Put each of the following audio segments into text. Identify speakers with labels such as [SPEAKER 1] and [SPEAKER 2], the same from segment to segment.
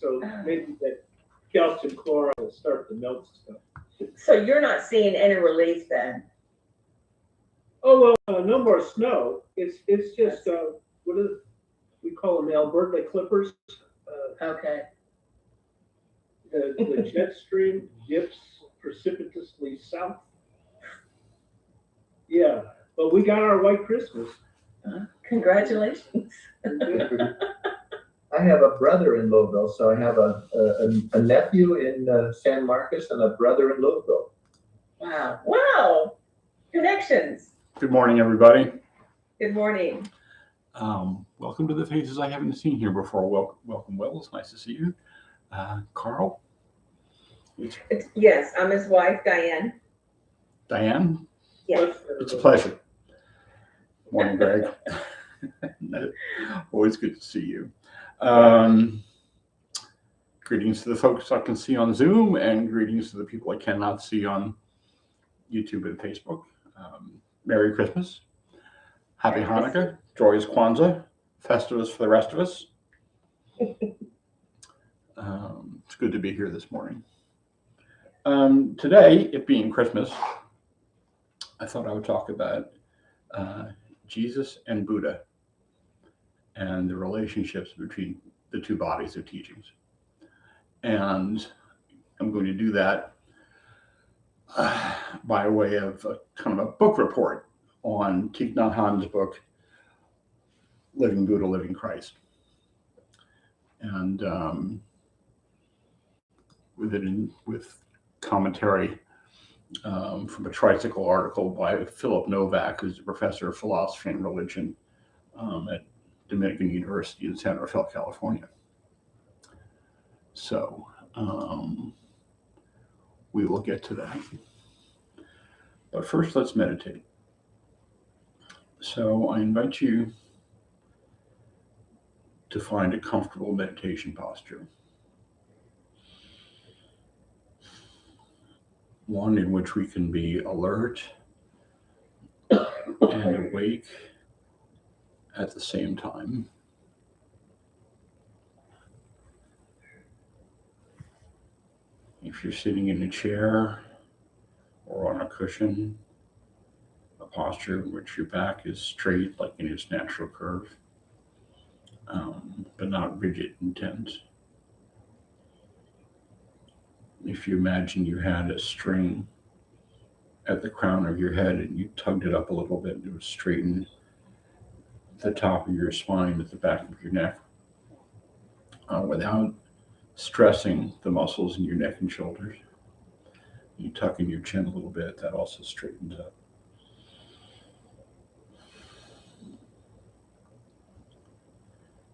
[SPEAKER 1] so maybe that calcium chloride will start to melt stuff.
[SPEAKER 2] So you're not seeing any relief then?
[SPEAKER 1] Oh, well, no more snow. It's just, what is, we call them Alberta clippers.
[SPEAKER 2] Okay.
[SPEAKER 1] The jet stream dips precipitously south. Yeah, but we got our white Christmas.
[SPEAKER 2] Congratulations.
[SPEAKER 3] I have a brother in Louisville, so I have a nephew in San Marcos and a brother in Louisville.
[SPEAKER 2] Wow. Wow. Connections.
[SPEAKER 4] Good morning, everybody.
[SPEAKER 2] Good morning.
[SPEAKER 4] Welcome to the faces I haven't seen here before. Welcome, Will. It's nice to see you. Carl?
[SPEAKER 2] Yes, I'm his wife, Diane.
[SPEAKER 4] Diane?
[SPEAKER 2] Yes.
[SPEAKER 4] It's a pleasure. Morning, Greg. Always good to see you. Greetings to the folks I can see on Zoom, and greetings to the people I cannot see on YouTube and Facebook. Merry Christmas. Happy Hanukkah. Joyous Kwanzaa. Festivus for the rest of us. It's good to be here this morning. Today, it being Christmas, I thought I would talk about Jesus and Buddha and the relationships between the two bodies of teachings. And I'm going to do that by way of a kind of a book report on Thich Nhat Hanh's book, Living Buddha, Living Christ. And with commentary from a tricycle article by Philip Novak, who's a professor of philosophy and religion at Dominican University in San Rafael, California. So we will get to that. But first, let's meditate. So I invite you to find a comfortable meditation posture. One in which we can be alert and awake at the same time. If you're sitting in a chair or on a cushion, a posture in which your back is straight, like in its natural curve, but not rigid and tense. If you imagine you had a string at the crown of your head and you tugged it up a little bit, it would straighten the top of your spine at the back of your neck without stressing the muscles in your neck and shoulders. You tuck in your chin a little bit, that also straightens up.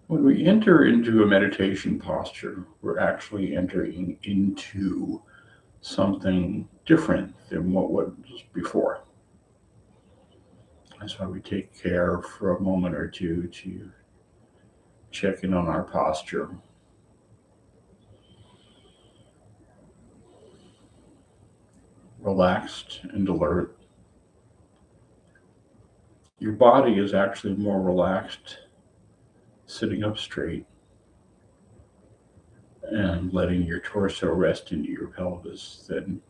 [SPEAKER 4] When we enter into a meditation posture, we're actually entering into something different than what was before. That's why we take care for a moment or two to check in on our posture. Relaxed and alert. Your body is actually more relaxed sitting up straight and letting your torso rest into your pelvis than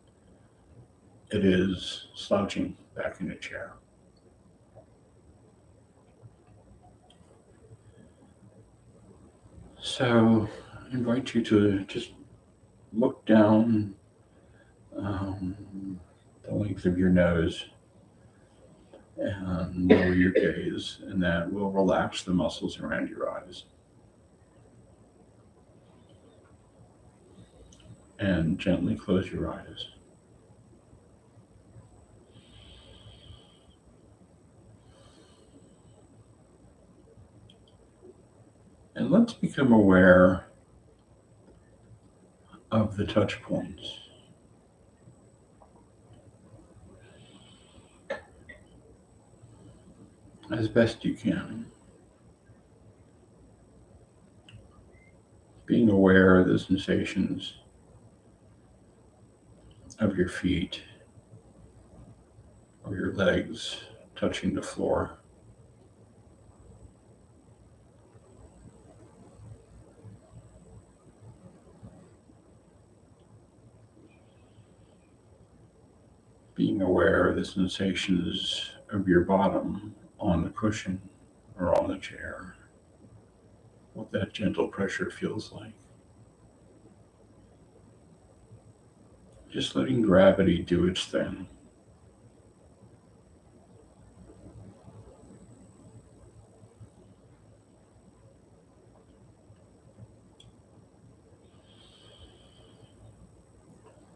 [SPEAKER 4] it is slouching back in a chair. So I invite you to just look down the length of your nose and lower your gaze, and that will relax the muscles around your eyes. And gently close your eyes. And let's become aware of the touch points. As best you can. Being aware of the sensations of your feet or your legs touching the floor. Being aware of the sensations of your bottom on the cushion or on the chair, what that gentle pressure feels like. Just letting gravity do its thing.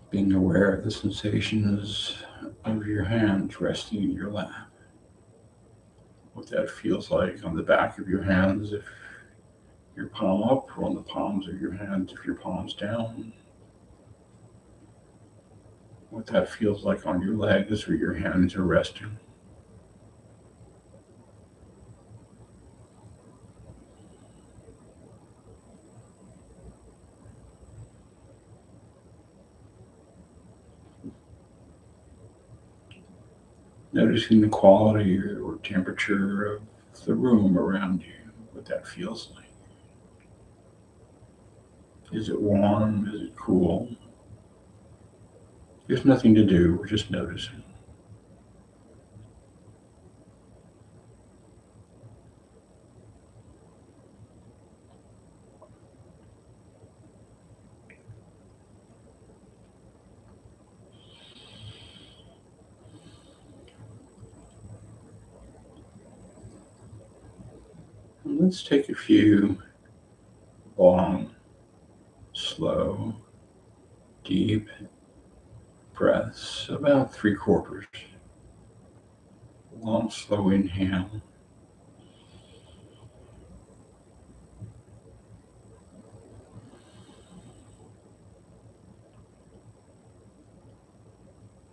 [SPEAKER 4] Being aware of the sensations of your hands resting in your lap. What that feels like on the back of your hands if your palm up, or on the palms of your hands if your palm's down. What that feels like on your legs where your hands are resting. Noticing the quality or temperature of the room around you, what that feels like. Is it warm? Is it cool? There's nothing to do, we're just noticing. And let's take a few long, slow, deep breaths, about 3/4. Long, slow inhale.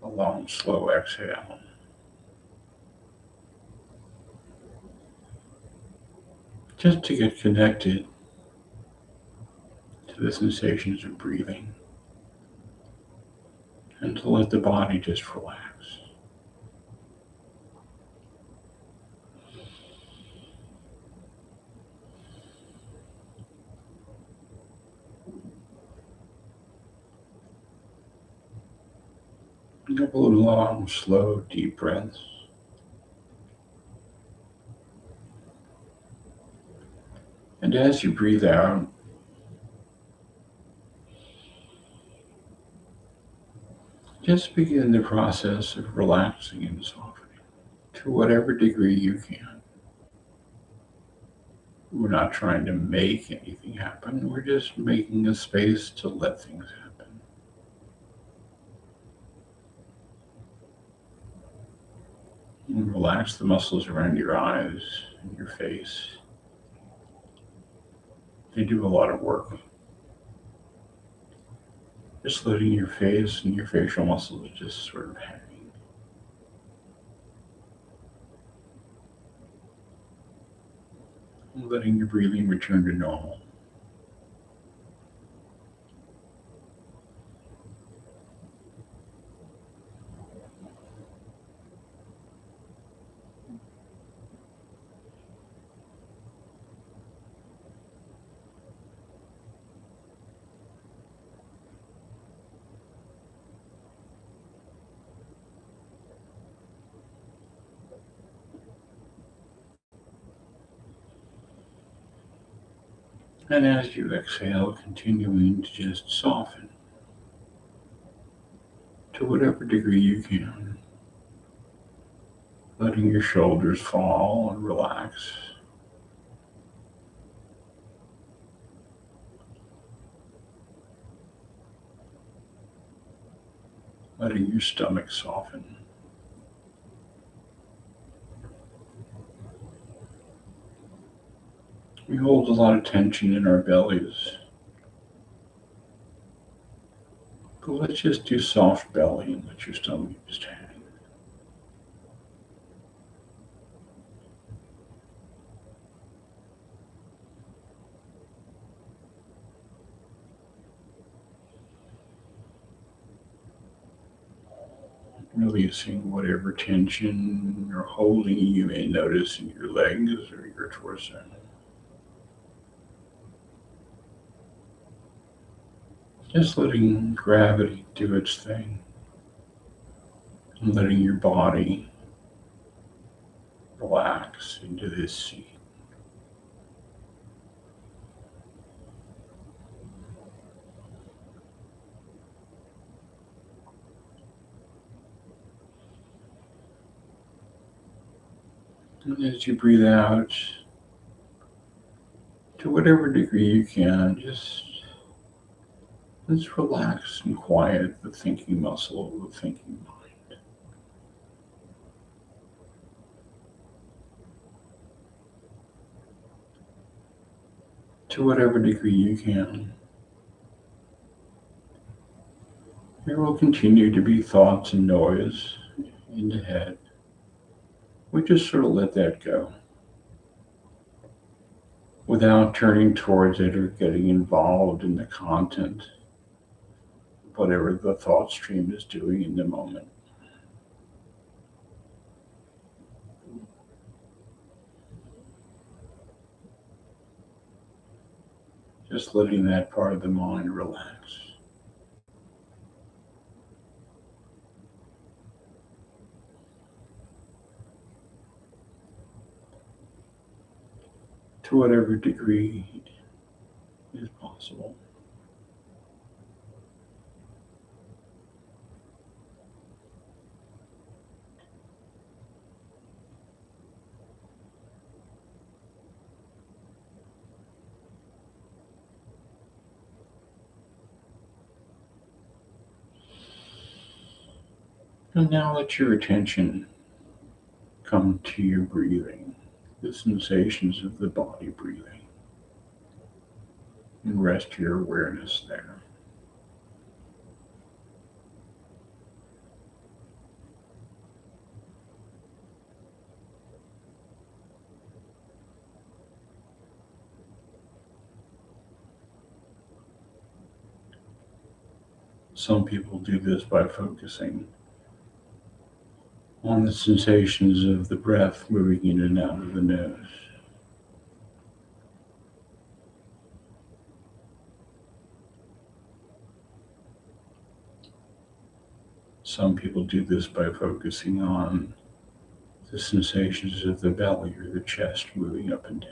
[SPEAKER 4] A long, slow exhale. Just to get connected to the sensations of breathing and to let the body just relax. A couple of long, slow, deep breaths. And as you breathe out, just begin the process of relaxing and softening to whatever degree you can. We're not trying to make anything happen. We're just making a space to let things happen. And relax the muscles around your eyes and your face. They do a lot of work. Just letting your face and your facial muscles just sort of hang. And letting your breathing return to normal. And as you exhale, continuing to just soften to whatever degree you can. Letting your shoulders fall and relax. Letting your stomach soften. We hold a lot of tension in our bellies. But let's just do soft belly and let your stomach just hang. Releasing whatever tension or holding you may notice in your legs or your torso. Just letting gravity do its thing. And letting your body relax into this seat. And as you breathe out, to whatever degree you can, just relax and quiet the thinking muscle of the thinking mind. To whatever degree you can. There will continue to be thoughts and noise in the head. We just sort of let that go without turning towards it or getting involved in the content, whatever the thought stream is doing in the moment. Just letting that part of the mind relax. To whatever degree is possible. And now let your attention come to your breathing, the sensations of the body breathing, and rest your awareness there. Some people do this by focusing on the sensations of the breath moving in and out of the nose. Some people do this by focusing on the sensations of the belly or the chest moving up and down.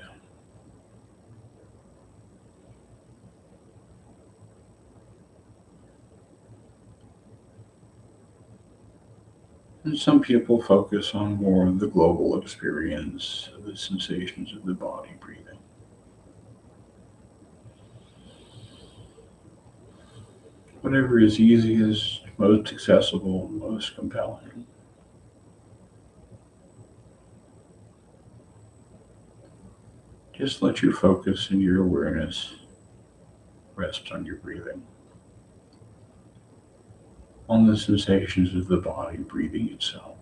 [SPEAKER 4] And some people focus on more of the global experience of the sensations of the body breathing. Whatever is easiest, most accessible, most compelling. Just let your focus and your awareness rest on your breathing, on the sensations of the body breathing itself.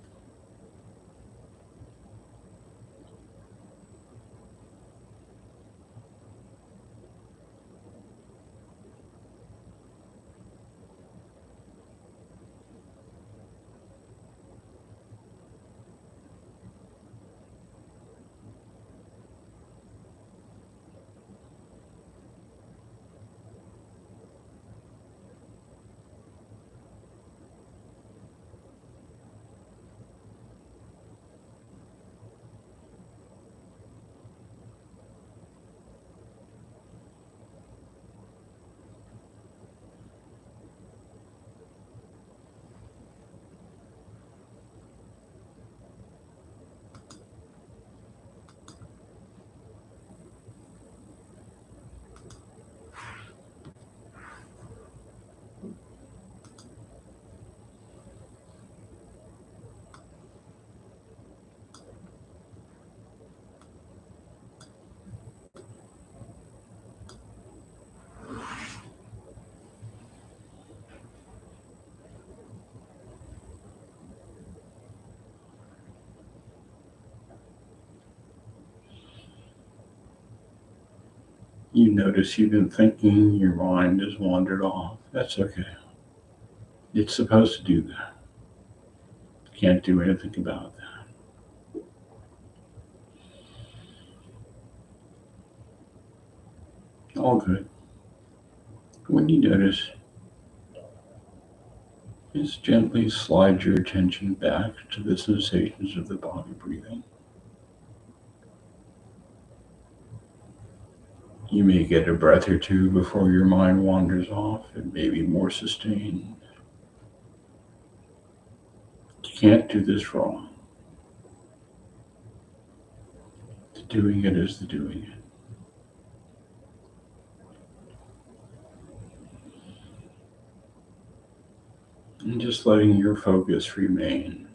[SPEAKER 4] You notice you've been thinking, your mind has wandered off. That's okay. It's supposed to do that. Can't do anything about that. All good. When you notice Just gently slide your attention back to the sensations of the body breathing. You may get a breath or two before your mind wanders off. It may be more sustained. You can't do this wrong. The doing it is the doing it. And just letting your focus remain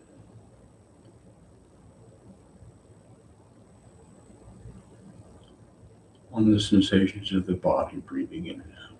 [SPEAKER 4] on the sensations of the body breathing in and out.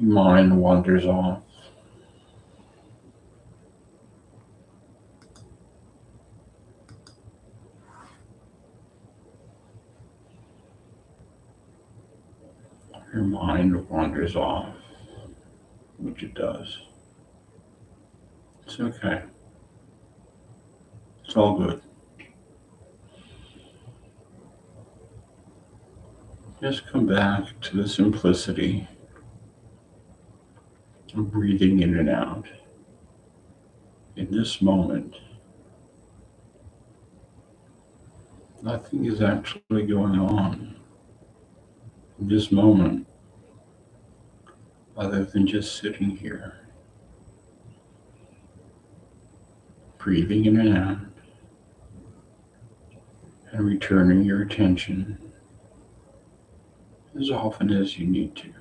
[SPEAKER 4] Your mind wanders off. Your mind wanders off, which it does. It's okay. It's all good. Just come back to the simplicity of breathing in and out. In this moment, nothing is actually going on in this moment other than just sitting here, breathing in and out, and returning your attention as often as you need to.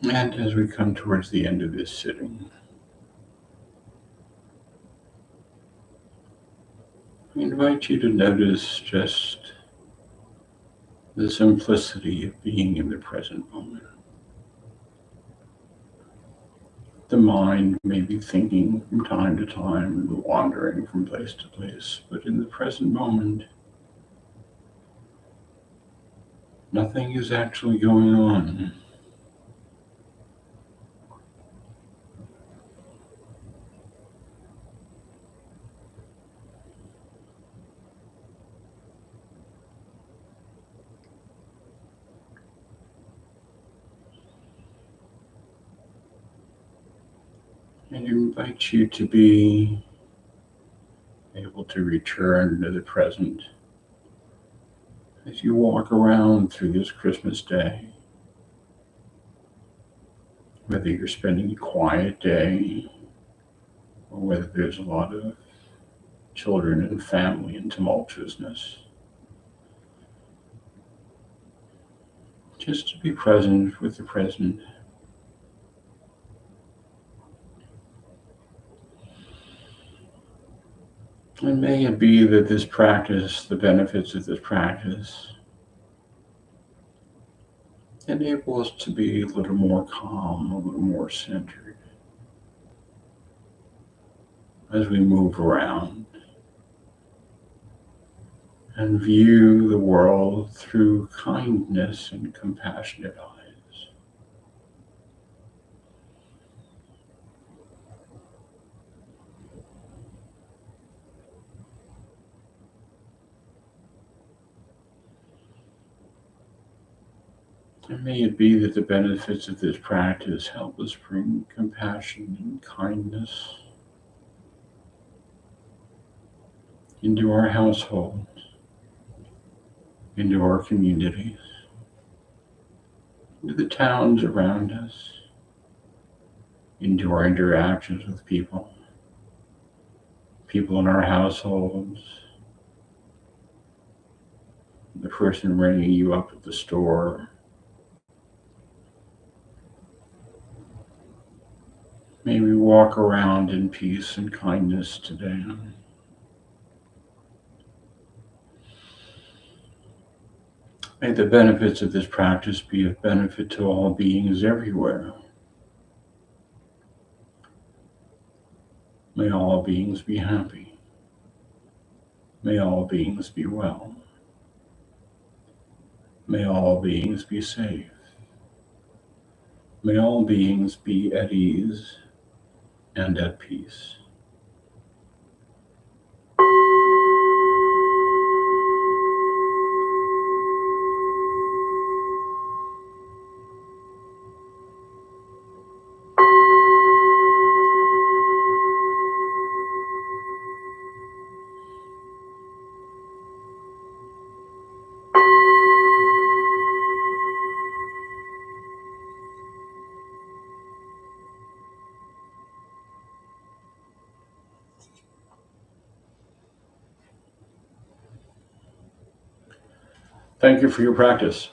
[SPEAKER 4] And as we come towards the end of this sitting, I invite you to notice just the simplicity of being in the present moment. The mind may be thinking from time to time and wandering from place to place, but in the present moment, nothing is actually going on. And I invite you to be able to return to the present as you walk around through this Christmas day. Whether you're spending a quiet day or whether there's a lot of children and family and tumultuousness. Just to be present with the present. And may it be that this practice, the benefits of this practice, enable us to be a little more calm, a little more centered as we move around and view the world through kindness and compassionate eyes. And may it be that the benefits of this practice help us bring compassion and kindness into our households, into our communities, into the towns around us, into our interactions with people in our households, the person ringing you up at the store. May we walk around in peace and kindness today. May the benefits of this practice be of benefit to all beings everywhere. May all beings be happy. May all beings be well. May all beings be safe. May all beings be at ease and at peace. Thank you for your practice.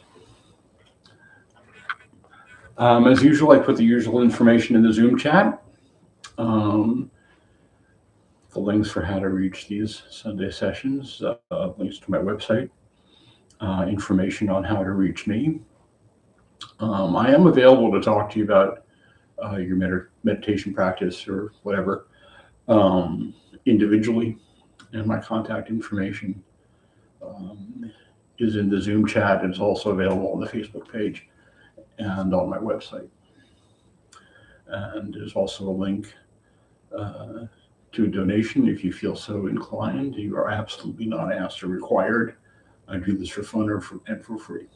[SPEAKER 4] As usual, I put the usual information in the Zoom chat. The links for how to reach these Sunday sessions, links to my website, information on how to reach me. I am available to talk to you about your meditation practice or whatever individually, and my contact information is in the Zoom chat. It's also available on the Facebook page and on my website. And there's also a link to a donation if you feel so inclined. You are absolutely not asked or required. I do this for fun and for free.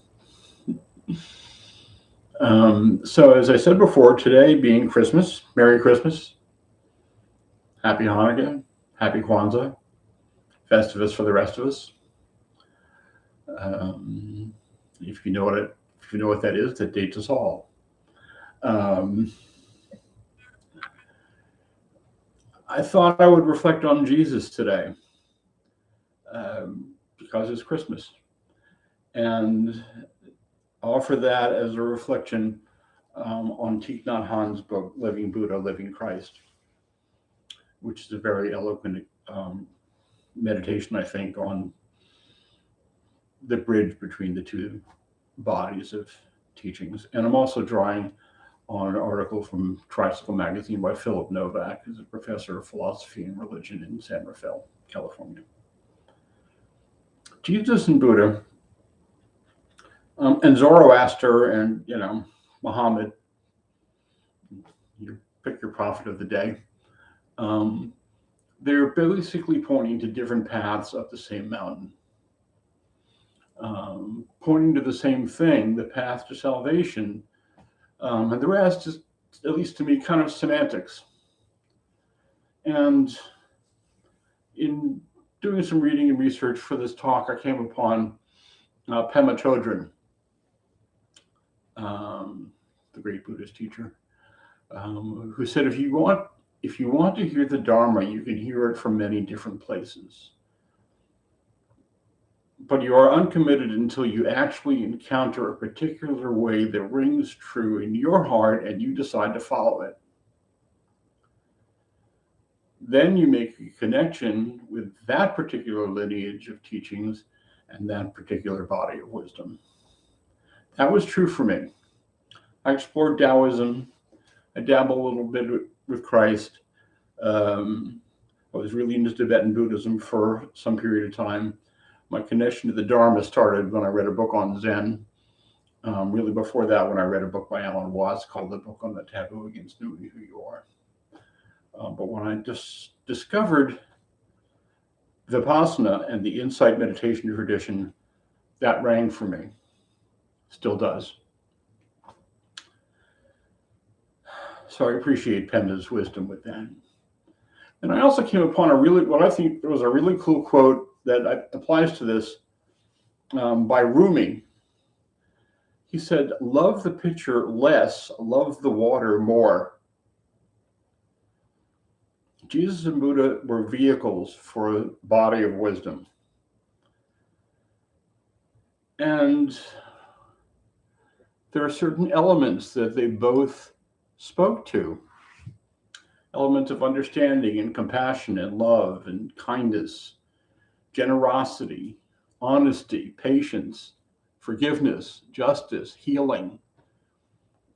[SPEAKER 4] So as I said before, today being Christmas, Merry Christmas, Happy Hanukkah, Happy Kwanzaa, Festivus for the rest of us. If you know what that is, that dates us all. I thought I would reflect on Jesus today because it's Christmas, and offer that as a reflection on Thich Nhat Hanh's book, Living Buddha, Living Christ, which is a very eloquent meditation, I think, on the bridge between the two bodies of teachings. And I'm also drawing on an article from Tricycle Magazine by Philip Novak, who's a professor of philosophy and religion in San Rafael, California. Jesus and Buddha and Zoroaster and, Muhammad, you pick your prophet of the day, they're basically pointing to different paths up the same mountain, pointing to the same thing, the path to salvation. And the rest is, at least to me, kind of semantics. And in doing some reading and research for this talk, I came upon Pema Chodron, the great Buddhist teacher, who said, if you want to hear the Dharma, you can hear it from many different places. But you are uncommitted until you actually encounter a particular way that rings true in your heart and you decide to follow it. Then you make a connection with that particular lineage of teachings and that particular body of wisdom. That was true for me. I explored Taoism. I dabbled a little bit with Christ. I was really into Tibetan Buddhism for some period of time. My connection to the Dharma started when I read a book on Zen. Really before that, when I read a book by Alan Watts called The Book on the Taboo Against Knowing Who You Are. But when I just discovered Vipassana and the insight meditation tradition, that rang for me. Still does. So I appreciate Pema's wisdom with that. And I also came upon what I think was a really cool quote that applies to this by Rumi. He said, "Love the picture less, love the water more." Jesus and Buddha were vehicles for a body of wisdom. And there are certain elements that they both spoke to. Elements of understanding and compassion and love and kindness, generosity, honesty, patience, forgiveness, justice, healing.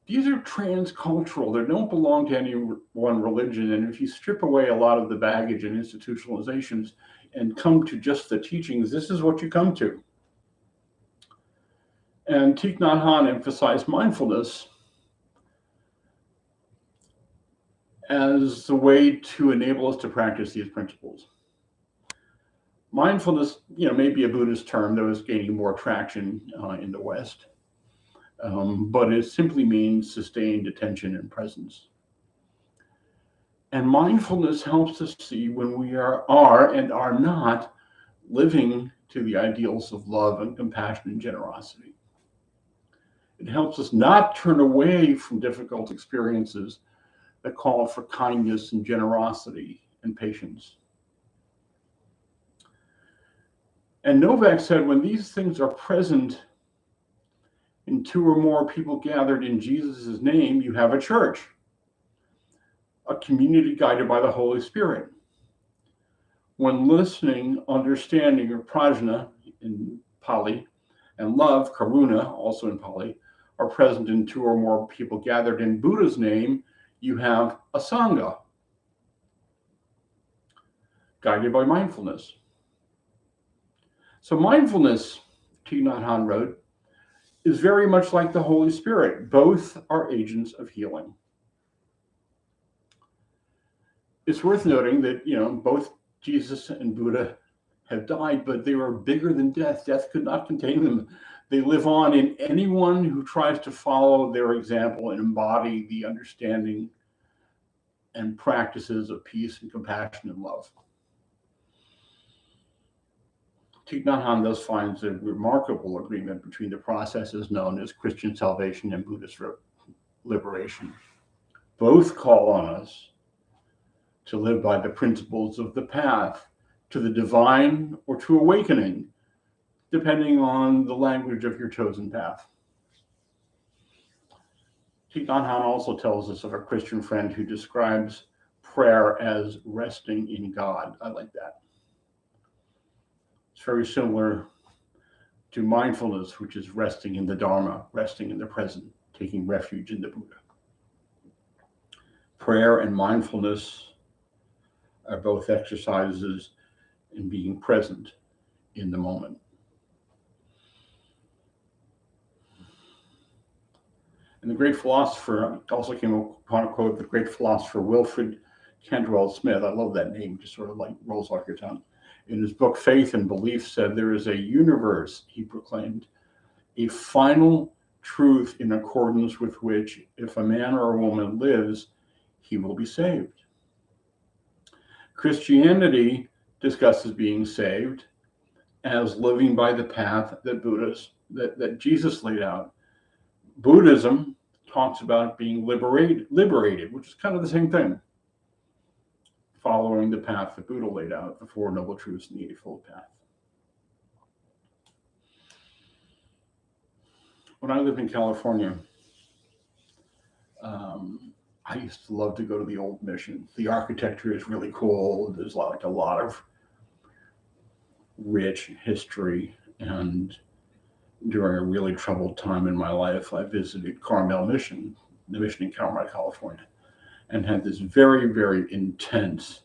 [SPEAKER 4] These are transcultural. They don't belong to any one religion. And if you strip away a lot of the baggage and institutionalizations and come to just the teachings, this is what you come to. And Thich Nhat Hanh emphasized mindfulness as the way to enable us to practice these principles. Mindfulness, may be a Buddhist term that was gaining more traction in the West, but it simply means sustained attention and presence. And mindfulness helps us see when we are and are not living to the ideals of love and compassion and generosity. It helps us not turn away from difficult experiences that call for kindness and generosity and patience. And Novak said, when these things are present in two or more people gathered in Jesus' name, you have a church, a community guided by the Holy Spirit. When listening, understanding, or prajna in Pali, and love, karuna, also in Pali, are present in two or more people gathered in Buddha's name, you have a sangha, guided by mindfulness. So mindfulness, Thich Nhat Hanh wrote, is very much like the Holy Spirit. Both are agents of healing. It's worth noting that, both Jesus and Buddha have died, but they were bigger than death. Death could not contain them. They live on in anyone who tries to follow their example and embody the understanding and practices of peace and compassion and love. Thich Nhat Hanh thus finds a remarkable agreement between the processes known as Christian salvation and Buddhist liberation. Both call on us to live by the principles of the path to the divine or to awakening, depending on the language of your chosen path. Thich Nhat Hanh also tells us of a Christian friend who describes prayer as resting in God. I like that. It's very similar to mindfulness, which is resting in the Dharma, resting in the present, taking refuge in the Buddha. Prayer and mindfulness are both exercises in being present in the moment. And the great philosopher, also came upon a quote, the great philosopher Wilfred Cantwell Smith, I love that name, just sort of like rolls off your tongue. In his book, Faith and Belief, said, there is a universe, he proclaimed, a final truth in accordance with which, if a man or a woman lives, he will be saved. Christianity discusses being saved as living by the path that Jesus laid out. Buddhism talks about being liberated, which is kind of the same thing. Following the path that Buddha laid out, the Four Noble Truths and the Eightfold Path. When I lived in California, I used to love to go to the old mission. The architecture is really cool. There's like a lot of rich history, and during a really troubled time in my life, I visited Carmel Mission, the mission in Carmel, California, and had this very, very intense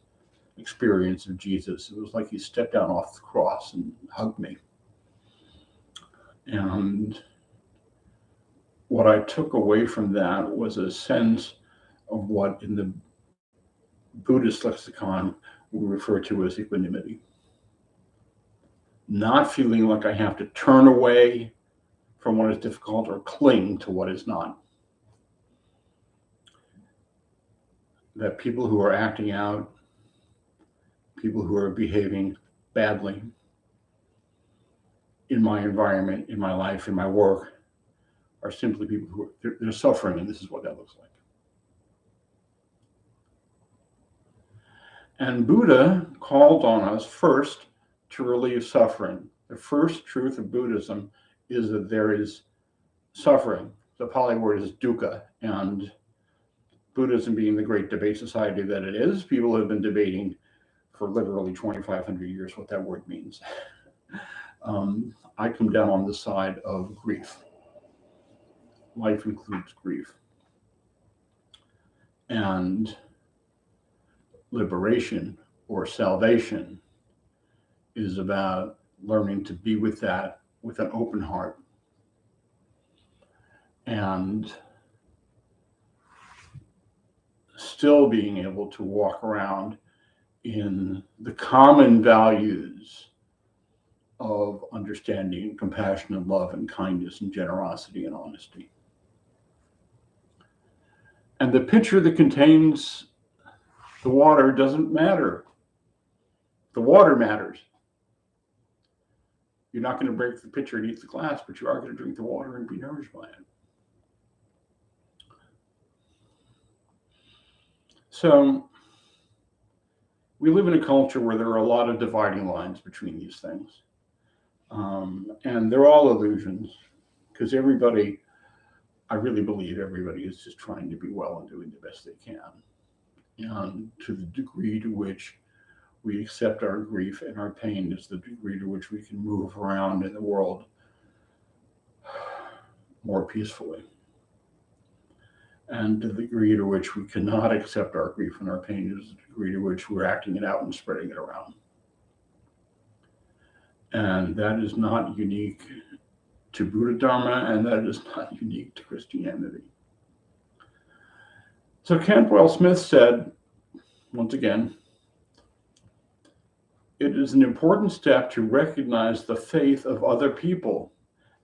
[SPEAKER 4] experience of Jesus. It was like he stepped down off the cross and hugged me. And what I took away from that was a sense of what in the Buddhist lexicon we refer to as equanimity. Not feeling like I have to turn away from what is difficult or cling to what is not. That people who are acting out, people who are behaving badly in my environment, in my life, in my work, are simply people who are they're suffering, and this is what that looks like. And Buddha called on us first to relieve suffering. The first truth of Buddhism is that there is suffering. The Pali word is dukkha, and Buddhism being the great debate society that it is, people have been debating for literally 2,500 years what that word means. I come down on the side of grief. Life includes grief. And liberation or salvation is about learning to be with that with an open heart. And still being able to walk around in the common values of understanding, compassion, and love, and kindness, and generosity, and honesty. And the pitcher that contains the water doesn't matter. The water matters. You're not going to break the pitcher and eat the glass, but you are going to drink the water and be nourished by it. So we live in a culture where there are a lot of dividing lines between these things. And they're all illusions, because everybody, I really believe everybody is just trying to be well and doing the best they can. And to the degree to which we accept our grief and our pain is the degree to which we can move around in the world more peacefully. And to the degree to which we cannot accept our grief and our pain is the degree to which we're acting it out and spreading it around. And that is not unique to Buddha Dharma, and that is not unique to Christianity. So Cantwell Smith said, once again, it is an important step to recognize the faith of other people.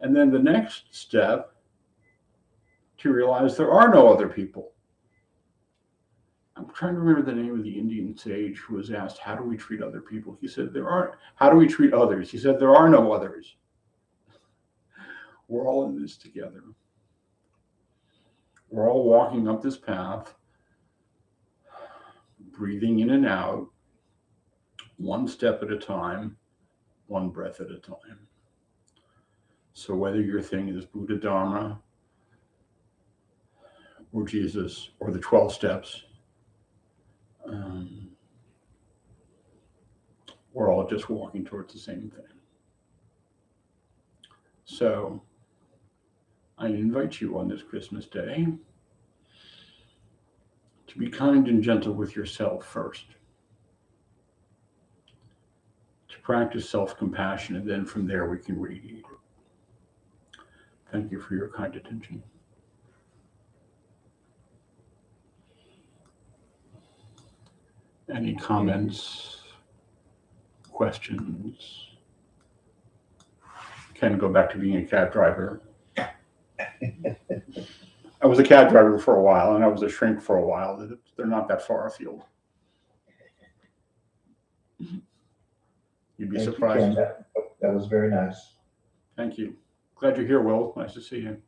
[SPEAKER 4] And then the next step, to realize there are no other people. I'm trying to remember the name of the Indian sage who was asked, how do we treat other people? He said, how do we treat others? He said, there are no others. We're all in this together. We're all walking up this path, breathing in and out, one step at a time, one breath at a time. So whether your thing is Buddha Dharma, or Jesus or the 12 steps. We're all just walking towards the same thing. So I invite you on this Christmas day to be kind and gentle with yourself first, to practice self-compassion, and then from there we can radiate it. Thank you for your kind attention. Any comments, questions? Can go back to being a cab driver. I was a cab driver for a while, and I was a shrink for a while. They're not that far afield. You'd be
[SPEAKER 3] Thank you,
[SPEAKER 4] surprised.
[SPEAKER 3] Ken. That was very nice.
[SPEAKER 4] Thank you. Glad you're here, Will. Nice to see you.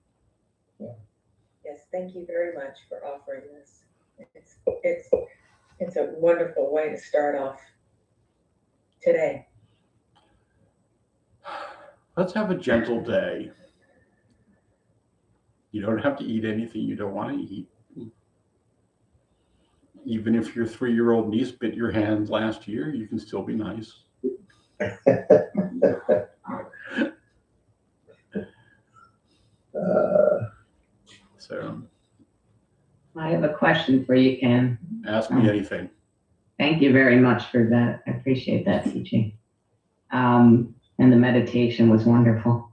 [SPEAKER 2] Yes, thank you very much for offering this. It's a wonderful way to start off today.
[SPEAKER 4] Let's have a gentle day. You don't have to eat anything you don't want to eat. Even if your 3-year-old niece bit your hand last year, you can still be nice. So
[SPEAKER 5] I have a question for you, Ken.
[SPEAKER 4] ask me anything.
[SPEAKER 5] Thank you very much for that. I appreciate that teaching. And the meditation was wonderful.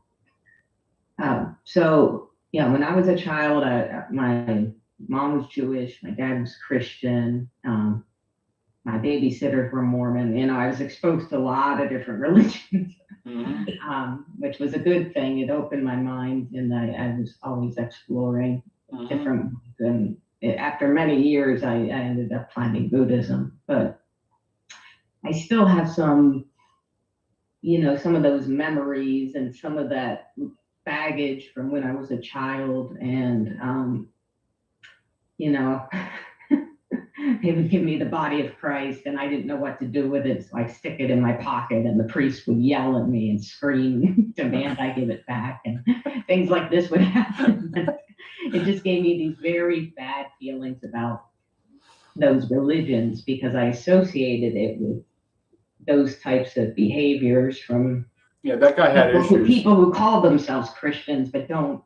[SPEAKER 5] So, yeah, when I was a child, my mom was Jewish, my dad was Christian, my babysitters were Mormon. You know, I was exposed to a lot of different religions, which was a good thing. It opened my mind, and I was always exploring different. And after many years, I ended up finding Buddhism, but I still have some, you know, some of those memories and some of that baggage from when I was a child, and you know, they would give me the body of Christ and I didn't know what to do with it, so I stick it in my pocket and the priest would yell at me and scream, demand I give it back, and things like this would happen. It just gave me these very bad feelings about those religions because I associated it with those types of behaviors from
[SPEAKER 4] that guy had issues.
[SPEAKER 5] People who call themselves Christians but don't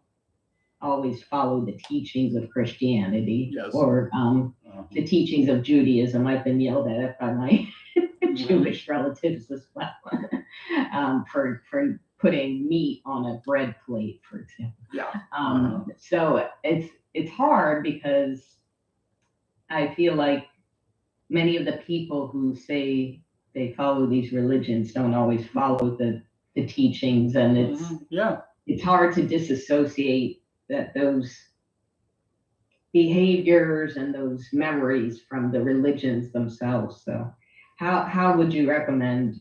[SPEAKER 5] always follow the teachings of Christianity.
[SPEAKER 4] Yes.
[SPEAKER 5] Or the teachings of Judaism. I've been yelled at by my Jewish relatives as well for putting meat on a bread plate, for example.
[SPEAKER 4] Yeah.
[SPEAKER 5] So it's hard because I feel like many of the people who say they follow these religions don't always follow the teachings, and it's hard to disassociate that those behaviors and those memories from the religions themselves. So how would you recommend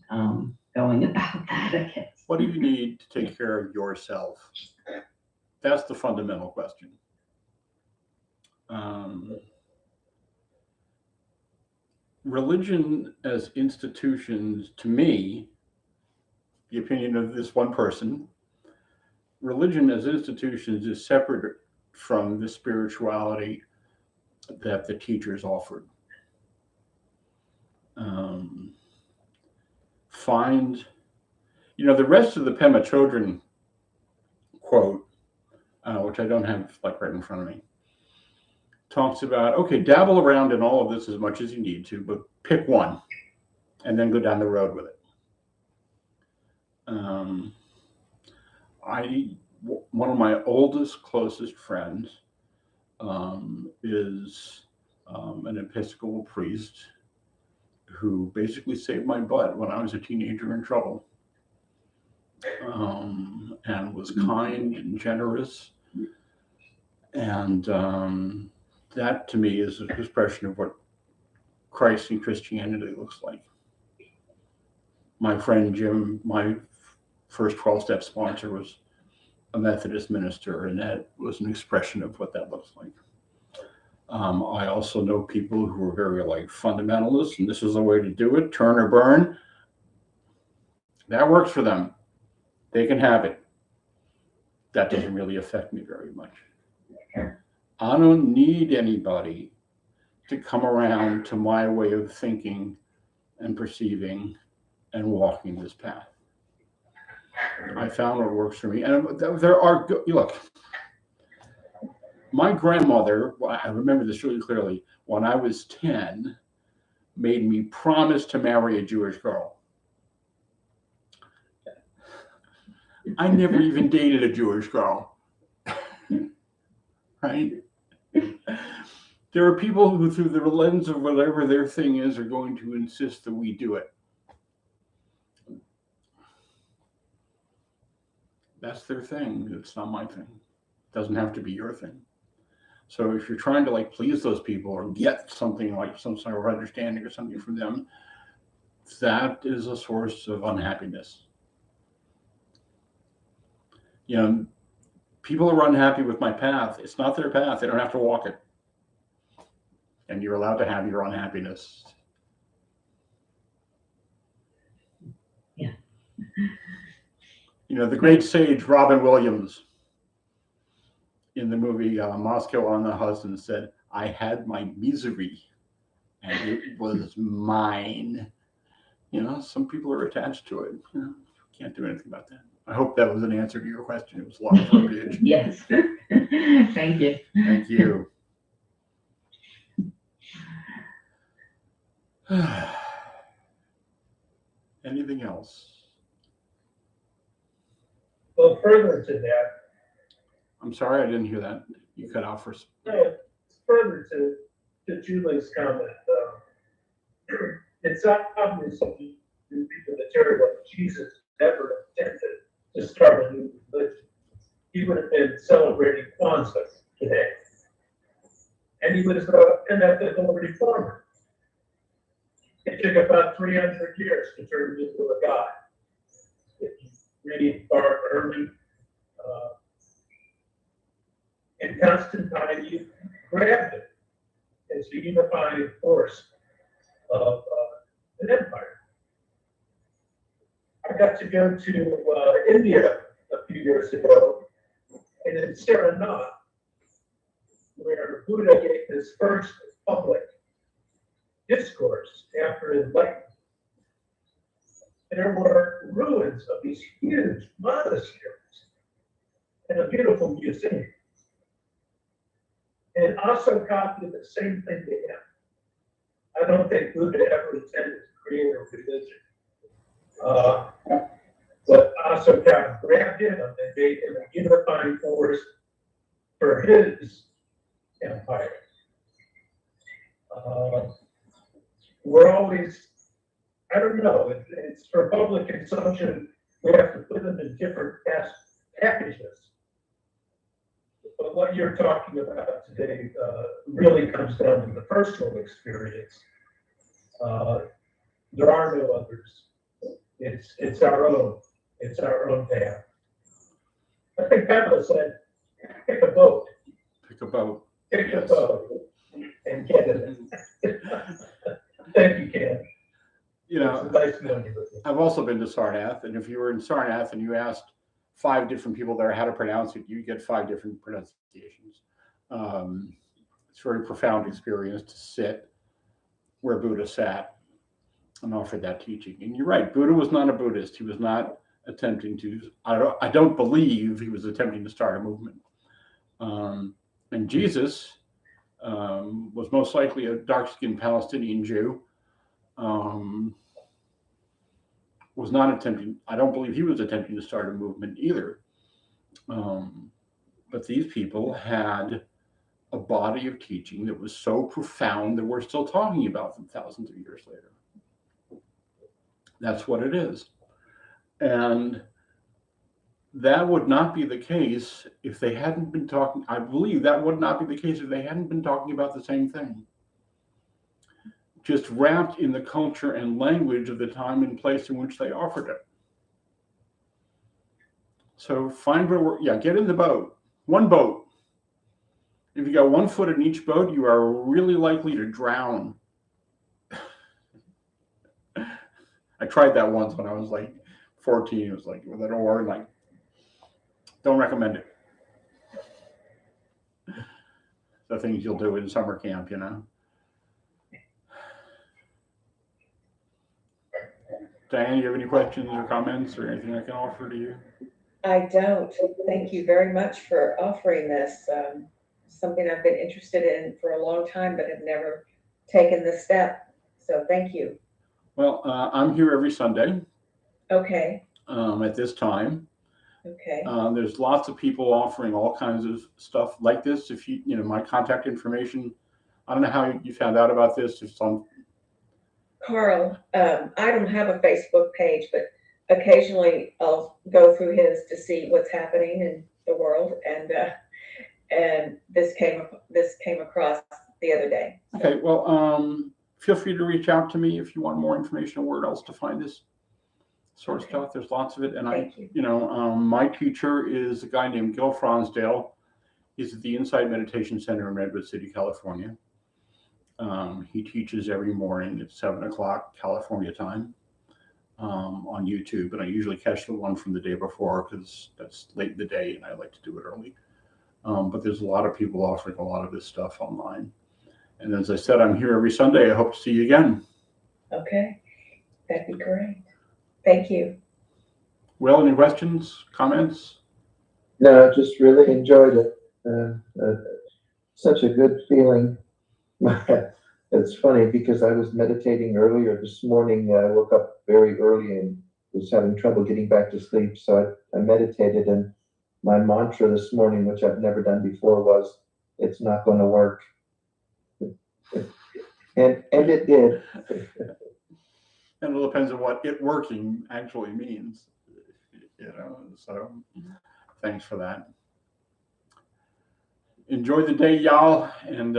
[SPEAKER 5] going about that, I guess?
[SPEAKER 4] What do you need to take care of yourself? That's the fundamental question. Religion as institutions, to me, the opinion of this one person, religion as institutions is separate from the spirituality that the teachers offered. Find, the rest of the Pema Chodron quote, which I don't have like right in front of me, talks about, okay, dabble around in all of this as much as you need to, but pick one and then go down the road with it. One of my oldest, closest friends is an Episcopal priest who basically saved my butt when I was a teenager in trouble, and was kind and generous. And that to me is an expression of what Christ and Christianity looks like. My friend Jim, my first 12-step sponsor, was a Methodist minister, and that was an expression of what that looks like. I also know people who are very like fundamentalists, and this is the way to do it, turn or burn. That works for them. They can have it. That doesn't really affect me very much. I don't need anybody to come around to my way of thinking and perceiving and walking this path. I found what works for me. And there are, look, my grandmother, I remember this really clearly, when I was 10, made me promise to marry a Jewish girl. I never even dated a Jewish girl. Right? There are people who, through the lens of whatever their thing is, are going to insist that we do it. That's their thing. It's not my thing. It doesn't have to be your thing. So if you're trying to like please those people or get something like some sort of understanding or something from them, that is a source of unhappiness. You know, people are unhappy with my path. It's not their path. They don't have to walk it. And you're allowed to have your unhappiness.
[SPEAKER 5] Yeah.
[SPEAKER 4] You know, the great sage Robin Williams in the movie Moscow on the Hudson said, I had my misery and it was mine. You know, some people are attached to it. You know, can't do anything about that. I hope that was an answer to your question. It was a lot of verbiage.
[SPEAKER 5] Yes. Thank you.
[SPEAKER 4] Thank you. Anything else?
[SPEAKER 1] Well, further to that,
[SPEAKER 4] I'm sorry, I didn't hear that. You cut out for.
[SPEAKER 1] no, further to Julie's comment, it's obvious that you read the material that Jesus never intended to start a new religion. He would have been celebrating Kwanzaa today. And he was an ethical reformer. It took about 300 years to turn him into a god. If you read Bart Ehrman, and Constantine, he grabbed it as the unifying force of an empire. I got to go to India a few years ago, and in Saranath, where Buddha gave his first public discourse after enlightenment, there were ruins of these huge monasteries and a beautiful museum. And Ashoka did the same thing to him. I don't think Buddha ever intended to create a religion. But Ashoka grabbed him and made him a unifying force for his empire. We're always, I don't know, it's for public consumption, we have to put them in different packages. But what you're talking about today really comes down to the personal experience. There are no others. It's our own. It's our own path. I think Pamela said, pick a boat.
[SPEAKER 4] Pick a boat.
[SPEAKER 1] Pick a boat and get it. Thank you, Ken.
[SPEAKER 4] You know,
[SPEAKER 1] it's nice knowing you.
[SPEAKER 4] I've also been to Sarnath, and if you were in Sarnath and you asked 5 different people there how to pronounce it, you get 5 different pronunciations. It's a very profound experience to sit where Buddha sat and offered that teaching. And you're right, Buddha was not a Buddhist. He was not attempting to, I don't believe he was attempting to start a movement. And Jesus was most likely a dark-skinned Palestinian Jew. Was not attempting, I don't believe he was attempting to start a movement either. But these people had a body of teaching that was so profound that we're still talking about them thousands of years later. That's what it is. And that would not be the case if they hadn't been talking, I believe that would not be the case if they hadn't been talking about the same thing. Just wrapped in the culture and language of the time and place in which they offered it. So find where, get in the boat. One boat. If you got 1 foot in each boat, you are really likely to drown. I tried that once when I was like 14. It was like with an oar, like, don't recommend it. the things you'll do in summer camp, you know. Diane, you have any questions or comments or anything I can offer to you?
[SPEAKER 2] I don't. Thank you very much for offering this. Something I've been interested in for a long time, but have never taken the step. So thank you.
[SPEAKER 4] Well, I'm here every Sunday
[SPEAKER 2] Okay.
[SPEAKER 4] at this time.
[SPEAKER 2] Okay.
[SPEAKER 4] There's lots of people offering all kinds of stuff like this. If you know, my contact information, I don't know how you found out about this. If some
[SPEAKER 2] Carl, I don't have a Facebook page, but occasionally I'll go through his to see what's happening in the world, and this came across the other day.
[SPEAKER 4] Okay, well, feel free to reach out to me if you want more information on where else to find this sort of stuff. There's lots of it, and
[SPEAKER 2] Thank you.
[SPEAKER 4] My teacher is a guy named Gil Fronsdale. He's at the Insight Meditation Center in Redwood City, California. He teaches every morning at 7 o'clock California time on YouTube, and I usually catch the one from the day before because that's late in the day, and I like to do it early. But there's a lot of people offering a lot of this stuff online. And as I said, I'm here every Sunday. I hope to see you again.
[SPEAKER 2] Okay, that'd be great. Thank you.
[SPEAKER 4] Will, any questions, comments?
[SPEAKER 3] No, just really enjoyed it. Such a good feeling. It's funny because I was meditating earlier this morning. I woke up very early and was having trouble getting back to sleep. So I meditated, and my mantra this morning, which I've never done before, was, "It's not going to work." And it did.
[SPEAKER 4] And it depends on what it working actually means, so thanks for that. Enjoy the day, y'all, and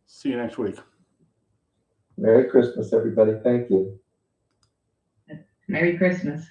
[SPEAKER 4] see you next week.
[SPEAKER 3] Merry Christmas, everybody. Thank you.
[SPEAKER 5] Merry Christmas.